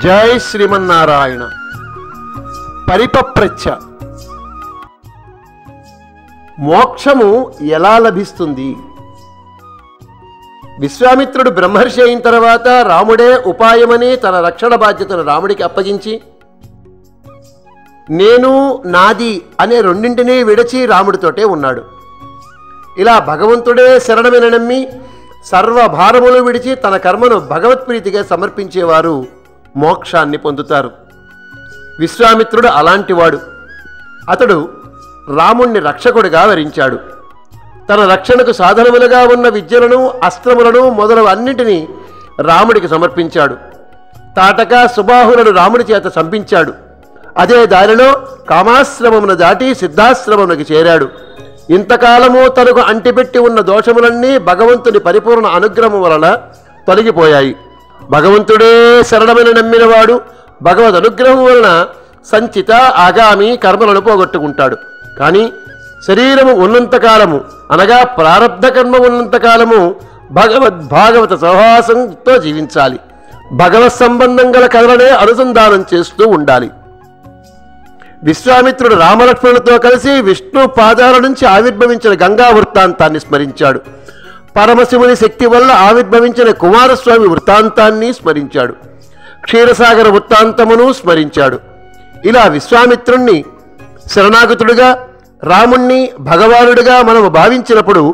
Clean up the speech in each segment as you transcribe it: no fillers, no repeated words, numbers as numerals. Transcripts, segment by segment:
జై శ్రీమన్నారాయణ. పరిపప్రచ్ఛ. మోక్షము ఎలా లభిస్తుంది? విశ్వామిత్రుడు బ్రహ్మర్షి అయిన తర్వాత రాముడే ఉపాయమని తన రక్షణ బాధ్యతను రాముడికి అప్పగించి, నేను నాది అనే రెండింటినీ విడిచి రాముడితోటే ఉన్నాడు. ఇలా భగవంతుడే శరణమని నమ్మి సర్వభారములు విడిచి తన కర్మను భగవత్ప్రీతిగా సమర్పించేవారు మోక్షాన్ని పొందుతారు. విశ్వామిత్రుడు అలాంటివాడు. అతడు రాముణ్ణి రక్షకుడిగా వరించాడు. తన రక్షణకు సాధనములుగా ఉన్న విద్యలను, అస్త్రములను మొదలగు అన్నింటినీ రాముడికి సమర్పించాడు. తాటక సుబాహులను రాముడి చేత చంపించాడు. అదే దారిలో కామాశ్రమమును దాటి సిద్ధాశ్రమమునకు చేరాడు. ఇంతకాలము తనకు అంటిపెట్టి ఉన్న దోషములన్నీ భగవంతుని పరిపూర్ణ అనుగ్రహం వలన తొలగిపోయాయి. భగవంతుడే శరణమని నమ్మినవాడు భగవద్ అనుగ్రహం వలన సంచిత ఆగామి కర్మలను పోగొట్టుకుంటాడు. కానీ శరీరము ఉన్నంతకాలము, అనగా ప్రారబ్ధ కర్మ ఉన్నంతకాలము భాగవత సహవాసంతో జీవించాలి. భగవత్ సంబంధం గల కథలనే అనుసంధానం చేస్తూ ఉండాలి. విశ్వామిత్రుడు రామలక్ష్మణులతో కలిసి విష్ణు పాదాల నుంచి ఆవిర్భవించిన గంగా వృత్తాంతాన్ని స్మరించాడు. పరమశివుని శక్తి వల్ల ఆవిర్భవించిన కుమారస్వామి వృత్తాంతాన్ని స్మరించాడు. క్షీరసాగర వృత్తాంతమును స్మరించాడు. ఇలా విశ్వామిత్రుణ్ణి శరణాగతుడుగా, రాముణ్ణి భగవానుడిగా మనము భావించినప్పుడు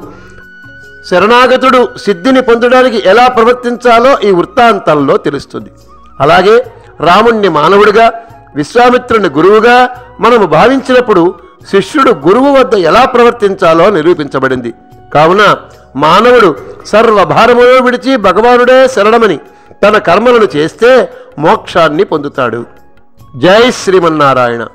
శరణాగతుడు సిద్ధిని పొందడానికి ఎలా ప్రవర్తించాలో ఈ వృత్తాంతంలో తెలుస్తుంది. అలాగే రాముణ్ణి మానవుడిగా, విశ్వామిత్రుని గురువుగా మనము భావించినప్పుడు శిష్యుడు గురువు వద్ద ఎలా ప్రవర్తించాలో నిరూపించబడింది. కావున మానవుడు సర్వభారమును విడిచి భగవానుడే శరణమని తన కర్మలను చేస్తే మోక్షాన్ని పొందుతాడు. జై శ్రీమన్నారాయణ.